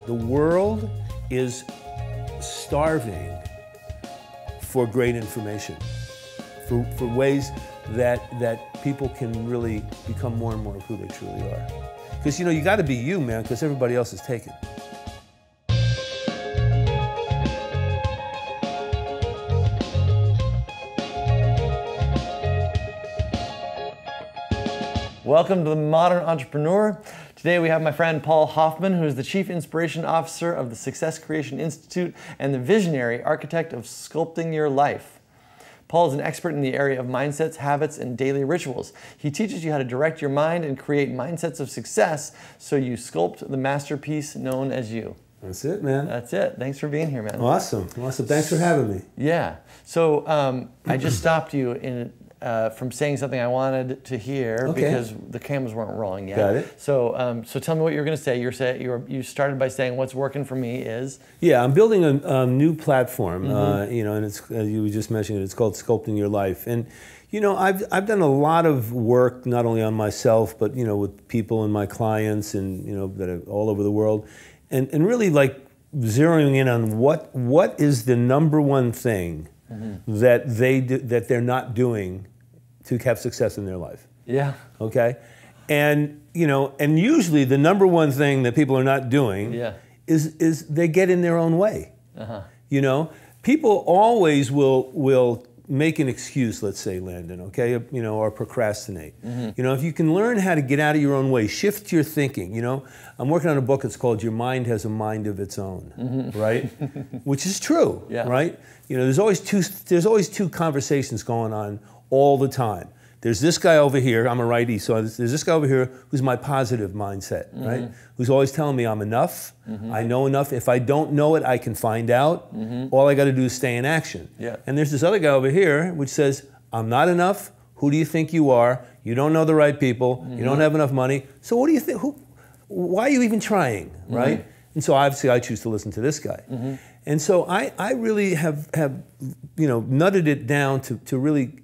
The world is starving for great information, for ways that people can really become more and more of who they truly are. Because, you know, you got to be you, man, because everybody else is taken. Welcome to the Modern Entrepreneur. Today we have my friend Paul Hoffman, who is the Chief Inspiration Officer of the Success Creation Institute and the visionary architect of Sculpting Your Life. Paul is an expert in the area of mindsets, habits, and daily rituals. He teaches you how to direct your mind and create mindsets of success so you sculpt the masterpiece known as you. That's it, man. That's it. Thanks for being here, man. Awesome. Awesome. Thanks for having me. Yeah. So I just stopped you from saying something I wanted to hear because the cameras weren't rolling yet. Got it. So, so tell me what you're going to say. You started by saying what's working for me is. Yeah, I'm building a new platform. You know, and it's you were just mentioning it. It's called Sculpting Your Life, and you know, I've done a lot of work not only on myself, but you know, with people and my clients, and you know, that are all over the world, and really like zeroing in on what is the number one thing that they're not doing to have success in their life. Yeah. Okay? And, you know, and usually the number one thing that people are not doing is they get in their own way. You know? People always will make an excuse, let's say, Landon, okay? You know, or procrastinate. You know, if you can learn how to get out of your own way, shift your thinking, you know? I'm working on a book that's called Your Mind Has a Mind of Its Own, right? Which is true, right? You know, there's always two conversations going on all the time. There's this guy over here, I'm a righty, so there's this guy over here who's my positive mindset, right? Who's always telling me I'm enough, I know enough. If I don't know it, I can find out. All I got to do is stay in action. And there's this other guy over here which says, I'm not enough. Who do you think you are? You don't know the right people. You don't have enough money. So what do you think? Why are you even trying, right? And so obviously I choose to listen to this guy. And so I really have you know, nutted it down to really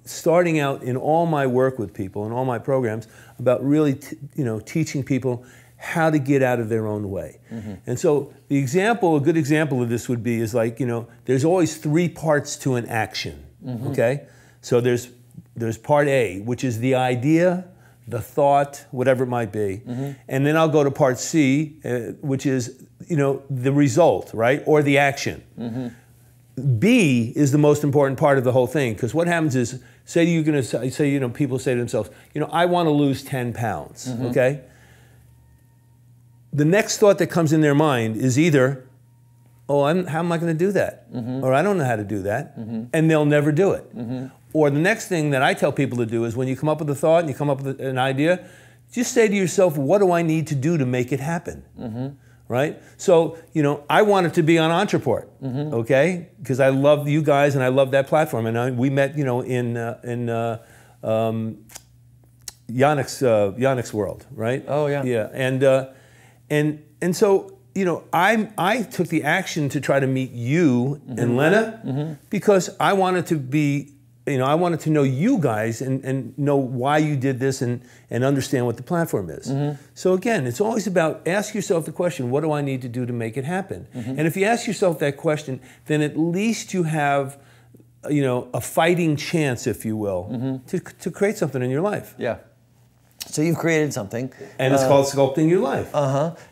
starting out in all my work with people and all my programs about really you know, teaching people how to get out of their own way. And so a good example of this would be is like, you know, there's always three parts to an action, okay? So there's part A, which is the idea, the thought, whatever it might be. And then I'll go to part C, which is, you know, the result, right? Or the action. B is the most important part of the whole thing, because what happens is, say you're going to say, you know, people say to themselves, you know, I want to lose 10 pounds, okay? The next thought that comes in their mind is either, oh, how am I going to do that? Or I don't know how to do that, and they'll never do it. Or the next thing that I tell people to do is when you come up with a thought and you come up with an idea, just say to yourself, what do I need to do to make it happen? Right? So, you know, I wanted to be on Ontraport, okay? Because I love you guys and I love that platform. And we met, you know, in Yannick's world, right? Oh, yeah. Yeah, and so, you know, I took the action to try to meet you and Lena because I wanted to be, you know, I wanted to know you guys and know why you did this and understand what the platform is. So again, it's always about ask yourself the question, what do I need to do to make it happen? And if you ask yourself that question, then at least you have, you know, a fighting chance, if you will, to create something in your life. Yeah. So you've created something. And it's called Sculpting Your Life.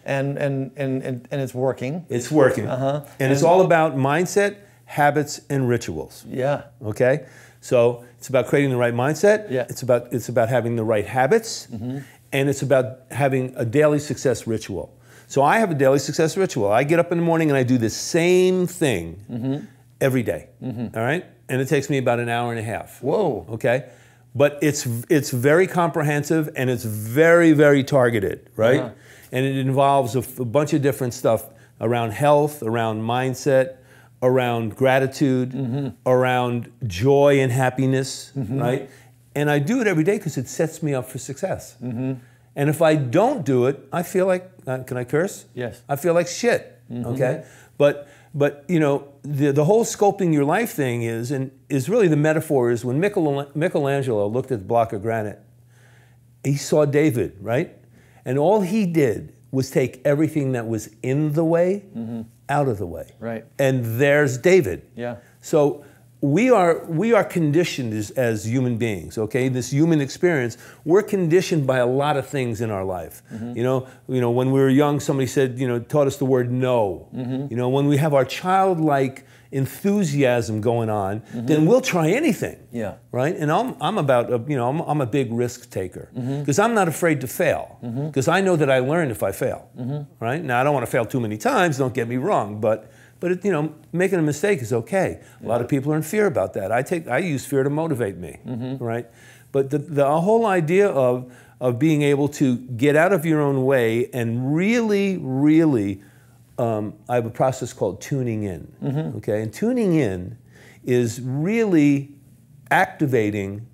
And it's working. It's working. And it's all about mindset, habits, and rituals. Yeah. Okay? So it's about creating the right mindset. Yeah. It's about having the right habits, and it's about having a daily success ritual. So I have a daily success ritual. I get up in the morning and I do the same thing every day. All right, and it takes me about an hour and a half. Whoa. Okay, but it's very comprehensive and it's very, very targeted, right? And it involves a bunch of different stuff around health, around mindset, around gratitude, around joy and happiness, right? And I do it every day because it sets me up for success. And if I don't do it, I feel like, can I curse? Yes. I feel like shit, okay? But you know, the whole sculpting your life thing is really the metaphor is when Michelangelo looked at the block of granite, he saw David, right? And all he did was take everything that was in the way out of the way. Right. And there's David. Yeah. So we are conditioned as human beings, okay? This human experience, we're conditioned by a lot of things in our life. You know, when we were young, somebody said, taught us the word no. You know, when we have our childlike enthusiasm going on, then we'll try anything. Yeah. Right? And I'm about, I'm a big risk taker because I'm not afraid to fail because I know that I learn if I fail. Right? Now I don't want to fail too many times. Don't get me wrong, but making a mistake is okay. A lot of people are in fear about that. I use fear to motivate me. Right? But the whole idea of being able to get out of your own way and really I have a process called tuning in, okay? And tuning in is really activating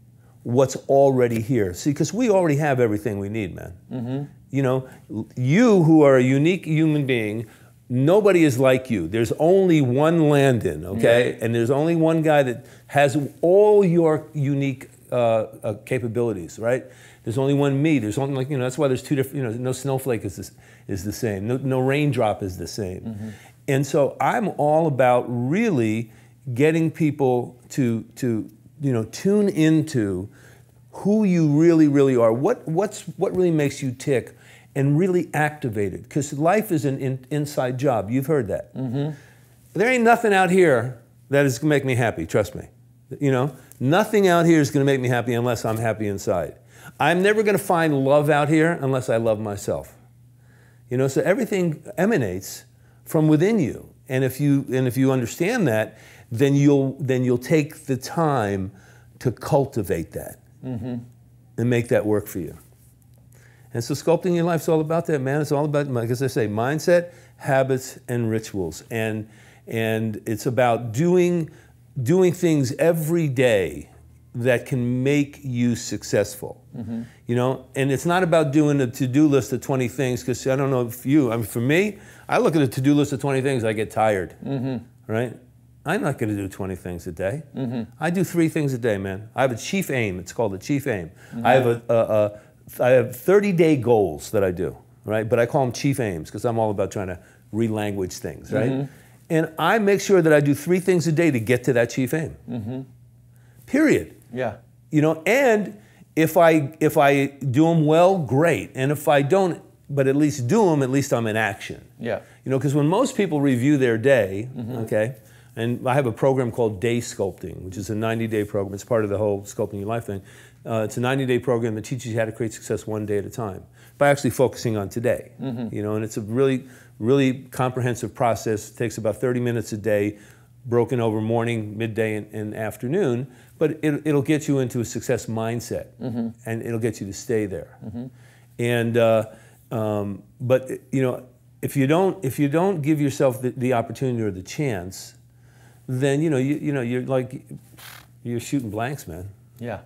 what's already here. See, because we already have everything we need, man. You know, you who are a unique human being, nobody is like you. There's only one Landon, okay? And there's only one guy that has all your unique capabilities, right? There's only one me. There's only, that's why there's two different, no snowflake is the same. No raindrop is the same. And so I'm all about really getting people to tune into who you really are. What really makes you tick and really activate it. Because life is an inside job. You've heard that. There ain't nothing out here that is going to make me happy, trust me. Nothing out here is going to make me happy unless I'm happy inside. I'm never going to find love out here unless I love myself. So everything emanates from within you. And if you understand that, then you'll take the time to cultivate that and make that work for you. And so sculpting your life is all about that, man. It's all about, like as I say, mindset, habits, and rituals. And it's about doing things every day that can make you successful. And it's not about doing a to-do list of 20 things, because I don't know if for me, I look at a to-do list of 20 things, I get tired, right? I'm not gonna do 20 things a day. I do 3 things a day, man. I have a chief aim, it's called a chief aim. I have 30-day goals that I do, right? But I call them chief aims, because I'm all about trying to relanguage things, right? And I make sure that I do 3 things a day to get to that chief aim. Period. Yeah. And if I do them well, great. And if I don't, but at least do them, at least I'm in action. Yeah. Because when most people review their day, okay, and I have a program called Day Sculpting, which is a 90-day program. It's part of the whole Sculpting Your Life thing. It's a 90-day program that teaches you how to create success one day at a time by actually focusing on today. And it's a really comprehensive process. It takes about 30 minutes a day, broken over morning, midday, and afternoon, but it'll get you into a success mindset, and it'll get you to stay there. And but if you don't give yourself the opportunity or the chance, then you're shooting blanks, man. Yeah.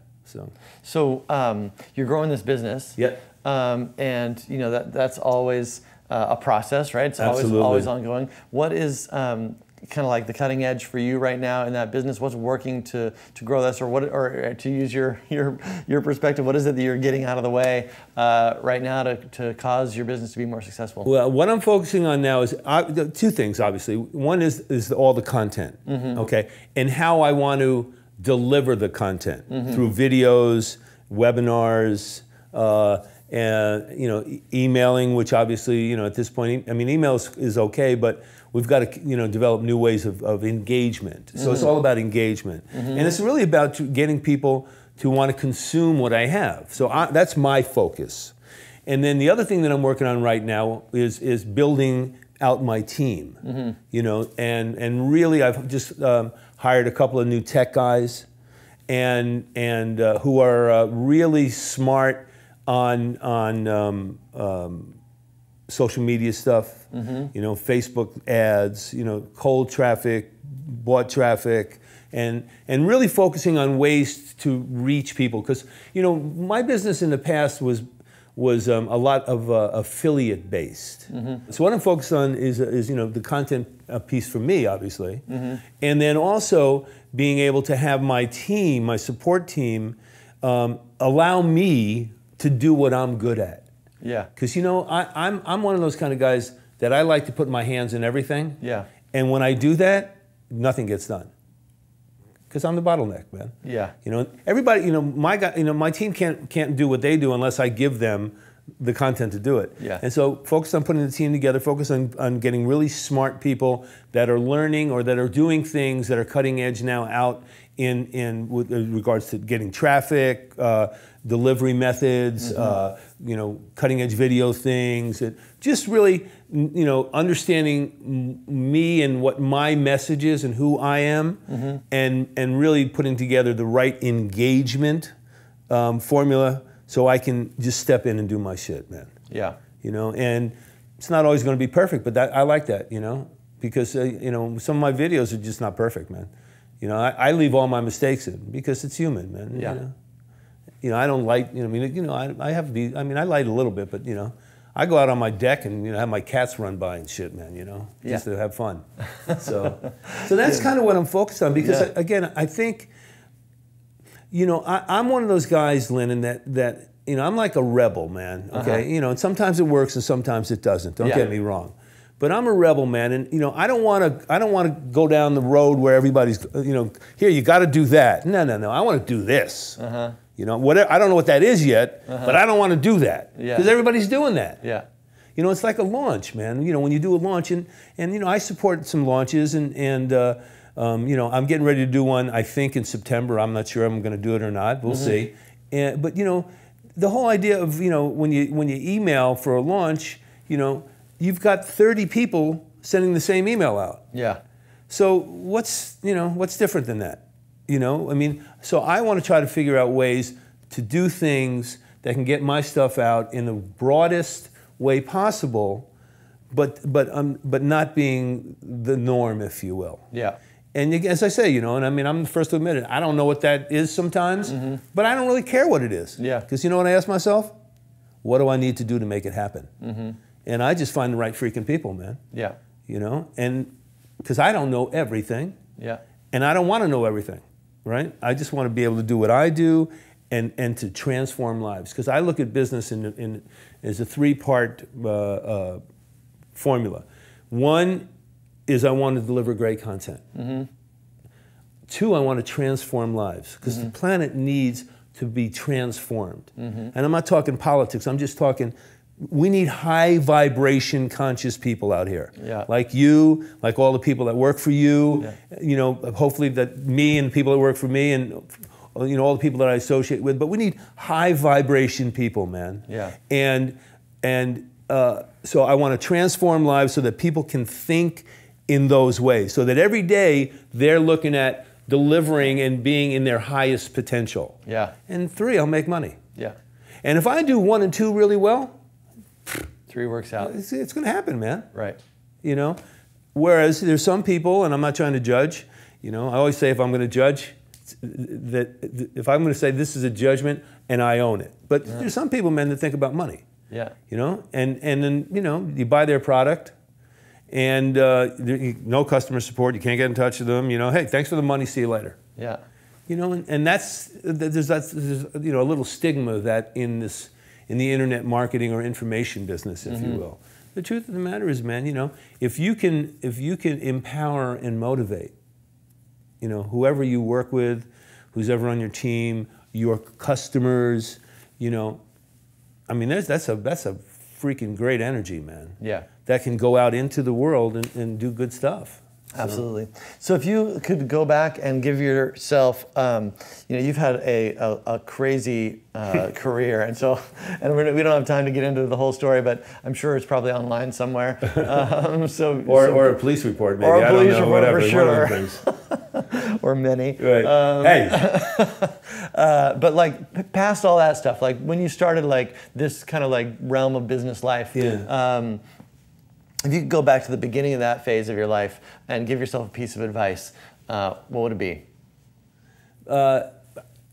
So you're growing this business. Yeah. And that's always a process, right? It's always ongoing. What is kind of like the cutting edge for you right now in that business? What's working to grow this, or to use your perspective, what is it that you're getting out of the way right now to cause your business to be more successful? Well, what I'm focusing on now is 2 things, obviously. One is all the content, okay, and how I want to deliver the content through videos, webinars, and emailing, which obviously at this point, email is okay, but we've got to develop new ways of engagement. So it's all about engagement, and it's really about getting people to want to consume what I have. So that's my focus. And then the other thing that I'm working on right now is building out my team. And really I've just hired a couple of new tech guys, and who are really smart on social media stuff, Facebook ads, cold traffic, bought traffic, and really focusing on ways to reach people. Because my business in the past was a lot of affiliate based. So what I'm focused on is the content piece for me, obviously, and then also being able to have my team, my support team, allow me to do what I'm good at. Yeah. Because, you know, I'm one of those kind of guys that I like to put my hands in everything. Yeah. And when I do that, nothing gets done. Because I'm the bottleneck, man. Yeah. You know, everybody, you know, my team can't do what they do unless I give them the content to do it. Yeah. And so focus on putting the team together, focus on getting really smart people that are learning or that are doing things that are cutting edge now out in with regards to getting traffic, delivery methods, you know, cutting edge video things, and just really, you know, understanding me and what my message is and who I am, and really putting together the right engagement formula so I can just step in and do my shit, man. Yeah. You know, and it's not always going to be perfect, but I like that, you know, because you know, some of my videos are just not perfect, man. You know, I leave all my mistakes in because it's human, man. Yeah. You know, I don't light. You know, I mean, you know, I have to be. I mean, I light a little bit, but you know, I go out on my deck and you know have my cats run by and shit, man. You know, just to have fun. So that's kind of what I'm focused on because again, I think, you know, I'm one of those guys, Landon, that you know, I'm like a rebel, man. Okay, you know, and sometimes it works and sometimes it doesn't. Don't get me wrong. But I'm a rebel, man, and you know I don't want to go down the road where everybody's you know here you got to do that. No, I want to do this. You know, whatever. I don't know what that is yet, but I don't want to do that because everybody's doing that. Yeah. You know, it's like a launch, man. You know, when you do a launch, and you know I support some launches, and you know I'm getting ready to do one. I think in September. I'm not sure I'm going to do it or not. We'll see. But you know, the whole idea of you know when you email for a launch, you know. You've got 30 people sending the same email out. Yeah. So what's different than that? You know, I mean, so I want to try to figure out ways to do things that can get my stuff out in the broadest way possible, but not being the norm, if you will. Yeah. And as I say, you know, and I mean, I'm the first to admit it. I don't know what that is sometimes, but I don't really care what it is. Yeah. Because you know what I ask myself? What do I need to do to make it happen? And I just find the right freaking people, man. Yeah. You know, and because I don't know everything. Yeah. And I don't want to know everything, right? I just want to be able to do what I do and to transform lives. Because I look at business as a three-part formula. One is I want to deliver great content. Two, I want to transform lives. Because the planet needs to be transformed. And I'm not talking politics. I'm just talking... We need high vibration conscious people out here. Yeah. Like you, like all the people that work for you, you know, hopefully that me and the people that work for me and you know all the people that I associate with, but we need high vibration people, man. Yeah. And so I want to transform lives so that people can think in those ways, so that every day they're looking at delivering and being in their highest potential. Yeah. And three, I'll make money. Yeah. And if I do 1 and 2 really well, 3 works out. It's going to happen, man. Right. You know? Whereas there's some people, and I'm not trying to judge, you know, I always say if I'm going to judge, that if I'm going to say this is a judgment and I own it. But there's some people, man, that think about money. Yeah. You know? And then, you know, you buy their product and no customer support, you can't get in touch with them, you know, hey, thanks for the money, see you later. Yeah. You know, and there's you know, a little stigma of that in the internet marketing or information business, if you will. The truth of the matter is, man, you know, if you can empower and motivate, you know, whoever you work with, who's ever on your team, your customers, you know, I mean, that's a freaking great energy, man. Yeah. That can go out into the world and do good stuff. Absolutely. So if you could go back and give yourself, you know, you've had a crazy career, and we don't have time to get into the whole story, but I'm sure it's probably online somewhere. Or a police report, maybe. Or a police I don't know, report, whatever. for sure. One of those things. Or many. Right. Hey. But like past all that stuff, like when you started like this kind of like realm of business life. Yeah. If you could go back to the beginning of that phase of your life and give yourself a piece of advice, what would it be?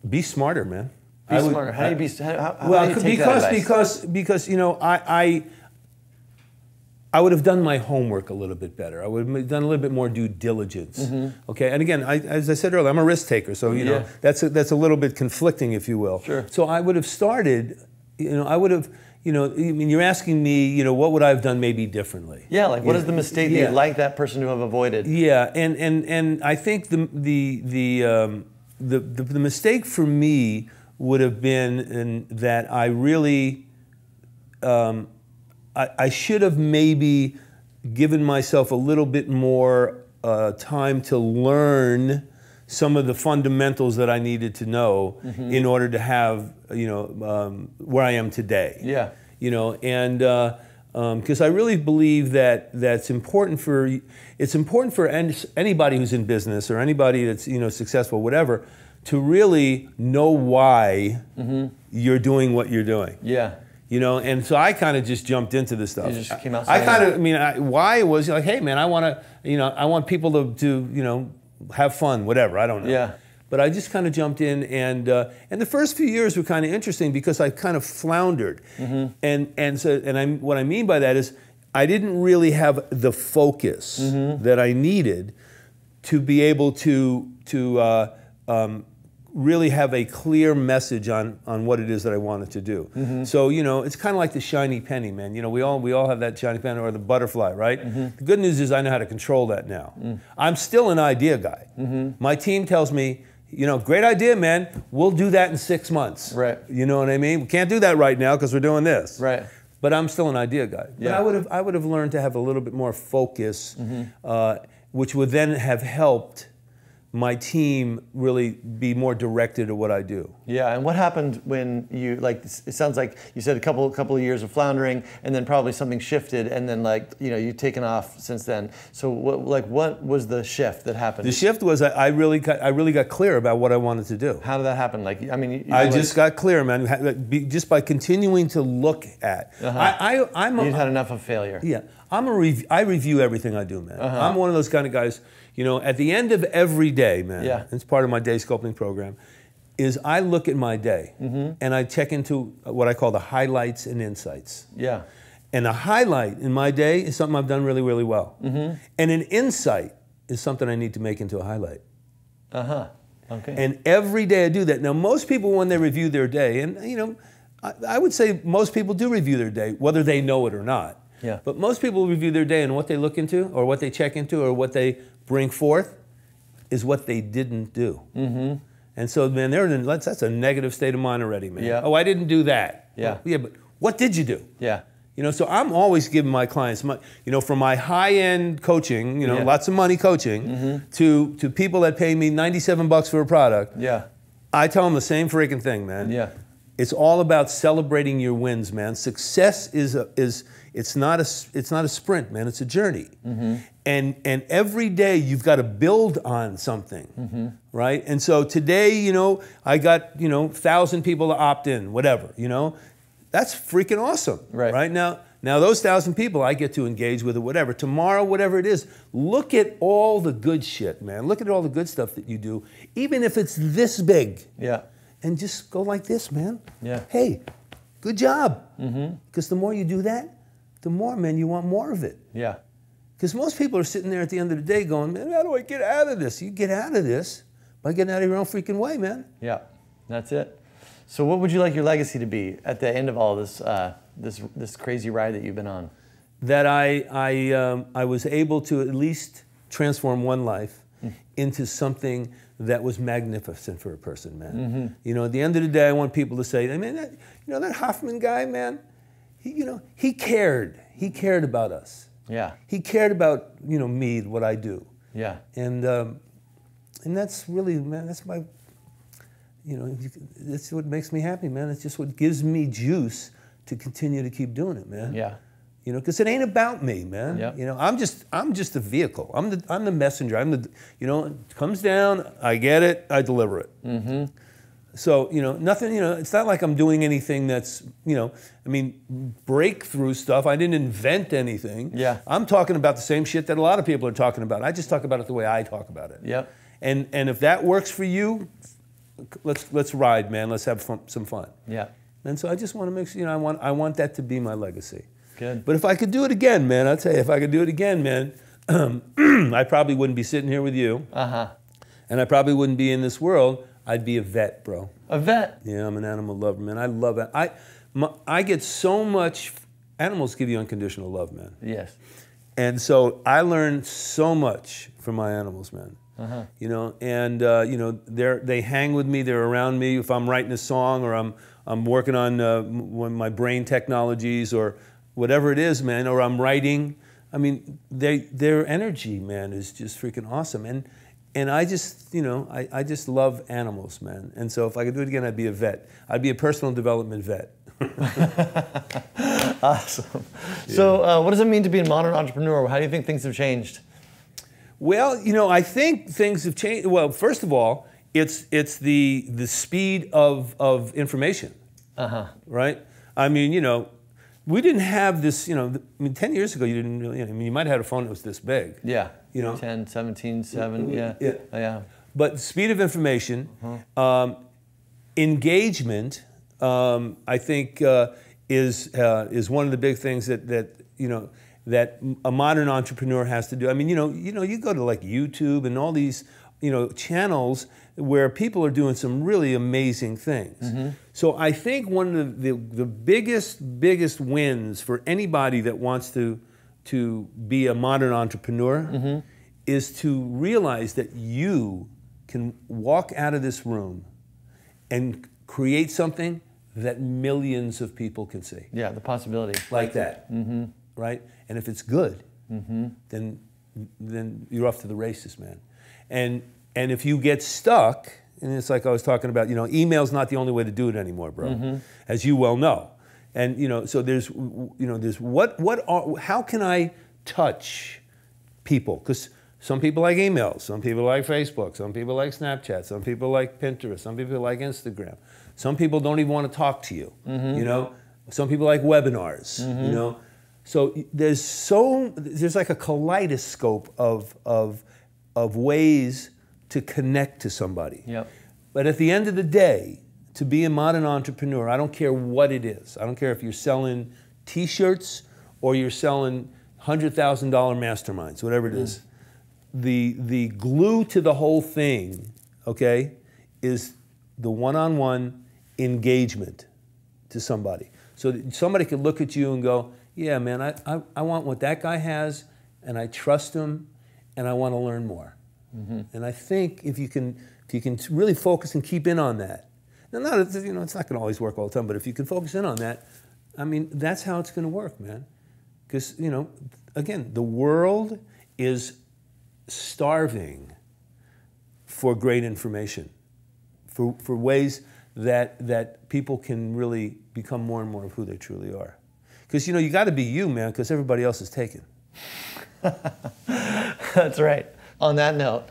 Be smarter, man. Be smarter. How do you be? How do you take that advice? Because you know I would have done my homework a little bit better. I would have done a little bit more due diligence. Okay, and again, as I said earlier, I'm a risk taker, so you know that's a little bit conflicting, if you will. Sure. So I would have started. You know, I would have. you know, I mean, you're asking me, you know, what would I have done maybe differently? Yeah, like what is the mistake that you'd like that person to have avoided? Yeah, and I think the mistake for me would have been that I really, I should have maybe given myself a little bit more time to learn some of the fundamentals that I needed to know in order to have, you know, where I am today. Yeah. You know, and because I really believe that it's important for anybody who's in business or anybody that's, you know, successful, whatever, to really know why you're doing what you're doing. Yeah. You know, and so I kind of just jumped into this stuff. You just came out. I kind of, I mean, why was like, hey man, I want to, you know, I want people to, you know, have fun, whatever. I don't know. Yeah. But I just kind of jumped in, and the first few years were kind of interesting because I kind of floundered, what I mean by that is I didn't really have the focus that I needed to be able to really have a clear message on what it is that I wanted to do. So, you know, it's kind of like the shiny penny, man. You know, we all have that shiny penny or the butterfly, right? The good news is I know how to control that now. I'm still an idea guy. My team tells me, you know, great idea, man. We'll do that in 6 months. Right. You know what I mean? We can't do that right now because we're doing this. Right. But I'm still an idea guy. Yeah. But I would have learned to have a little bit more focus, which would then have helped my team really be more directed at what I do. Yeah, and what happened when you, like, it sounds like you said a couple of years of floundering, and then probably something shifted, and then, like, you know, you've taken off since then. So what was the shift that happened? The shift was I really got clear about what I wanted to do. How did that happen? Like, I mean, I just got clear, man, just by continuing to look at. You'd had enough of failure. Yeah, I review everything I do, man. I'm one of those kind of guys. You know, at the end of every day, man, it's part of my day sculpting program, is I look at my day and I check into what I call the highlights and insights. Yeah. And a highlight in my day is something I've done really, really well. And an insight is something I need to make into a highlight. Okay. And every day I do that. Now, most people, when they review their day, and, you know, I would say most people do review their day, whether they know it or not. Yeah. But most people review their day, and what they look into, or what they check into, or what they bring forth is what they didn't do. And so, man, that's a negative state of mind already, man. Yeah. Oh, I didn't do that. Yeah. Well, yeah, but what did you do? Yeah. You know, so I'm always giving my clients, you know, from my high-end coaching, you know, lots of money coaching, to people that pay me $97 for a product. Yeah. I tell them the same freaking thing, man. Yeah. It's all about celebrating your wins, man. Success it's not a sprint, man. It's a journey. And every day you've got to build on something, right? And so today, you know, I got, you know, 1,000 people to opt in, whatever, you know. That's freaking awesome, right? Now those 1,000 people I get to engage with or whatever. Tomorrow, whatever it is, look at all the good shit, man. Look at all the good stuff that you do, even if it's this big. Yeah. And just go like this, man. Yeah. Hey, good job. Because the more you do that, the more, man, you want more of it. Yeah. Because most people are sitting there at the end of the day going, man, how do I get out of this? You get out of this by getting out of your own freaking way, man. Yeah, that's it. So what would you like your legacy to be at the end of all this, this crazy ride that you've been on? That I was able to at least transform one life into something that was magnificent for a person, man. You know, at the end of the day, I want people to say, man, you know, that Hoffman guy, man, he cared. He cared about us. Yeah. He cared about, you know, me, what I do. Yeah. And that's really, man, that's my, you know, that's what makes me happy, man. It's just what gives me juice to continue to keep doing it, man. Yeah. You know, because it ain't about me, man. Yep. You know, I'm just a vehicle. I'm the messenger. You know, it comes down, I get it, I deliver it. So, you know, nothing, you know, it's not like I'm doing anything that's, you know, I mean, breakthrough stuff. I didn't invent anything. Yeah. I'm talking about the same shit that a lot of people are talking about. I just talk about it the way I talk about it. Yep. And if that works for you, let's ride, man. Let's have some fun. Yeah. And so I just want to make sure, you know, I want that to be my legacy. Good. But if I could do it again, man, I'll tell you, if I could do it again, man, I probably wouldn't be sitting here with you. And I probably wouldn't be in this world. I'd be a vet, bro. A vet? Yeah, I'm an animal lover, man. I love it. I get so much, animals give you unconditional love, man. Yes. And so I learn so much from my animals, man. You know, and you know, they hang with me, they're around me. If I'm writing a song or I'm working on one of my brain technologies or whatever it is, man, or I'm writing, I mean, their energy, man, is just freaking awesome. And I just, you know, I just love animals, man. And so if I could do it again, I'd be a vet. I'd be a personal development vet. Awesome. Yeah. So what does it mean to be a modern entrepreneur? How do you think things have changed? Well, you know, I think things have changed. Well, first of all, it's the speed of information, right? I mean, you know, we didn't have this, you know, I mean, 10 years ago, you didn't really, I mean, you might have had a phone that was this big. Yeah, you know? 10, 17, 7, yeah. Yeah. But speed of information, engagement, I think is one of the big things that you know, that a modern entrepreneur has to do. I mean, you know, you go to like YouTube and all these, you know, channels where people are doing some really amazing things. So I think one of the biggest wins for anybody that wants to be a modern entrepreneur is to realize that you can walk out of this room and create something that millions of people can see. Yeah, the possibility. Like that, right? And if it's good, then you're off to the races, man. And if you get stuck, and it's like I was talking about, you know, email's not the only way to do it anymore, bro, as you well know. And you know, so there's, you know, there's how can I touch people? Because some people like emails, some people like Facebook, some people like Snapchat, some people like Pinterest, some people like Instagram. Some people don't even want to talk to you, you know. Some people like webinars, you know. So there's like a kaleidoscope of ways to connect to somebody. Yep. But at the end of the day, to be a modern entrepreneur, I don't care what it is. I don't care if you're selling T-shirts or you're selling $100,000 masterminds, whatever it is. The glue to the whole thing, okay, is the one-on-one engagement to somebody. So that somebody could look at you and go, yeah, man, I want what that guy has, and I trust him, and I want to learn more. And I think if you can really focus and keep in on that, now, you know, it's not going to always work all the time, but if you can focus in on that, I mean, that's how it's going to work, man. Because, you know, again, the world is starving for great information, for ways that people can really become more and more of who they truly are. Because, you know, you got to be you, man, because everybody else is taken. That's right. On that note,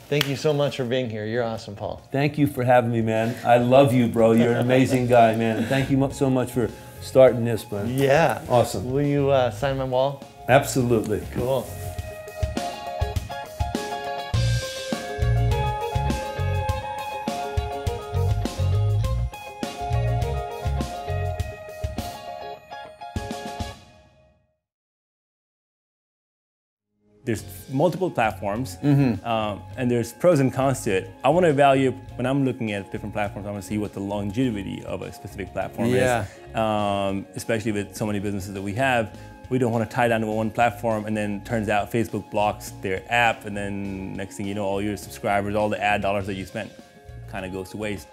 thank you so much for being here. You're awesome, Paul. Thank you for having me, man. I love you, bro. You're an amazing guy, man. And thank you so much for starting this, man. Yeah. Awesome. Will you sign my wall? Absolutely. Cool. There's multiple platforms, and there's pros and cons to it. I want to evaluate, when I'm looking at different platforms, I want to see what the longevity of a specific platform is. Especially with so many businesses that we have, we don't want to tie down to one platform, and then turns out Facebook blocks their app, and then next thing you know, all your subscribers, all the ad dollars that you spent kind of goes to waste.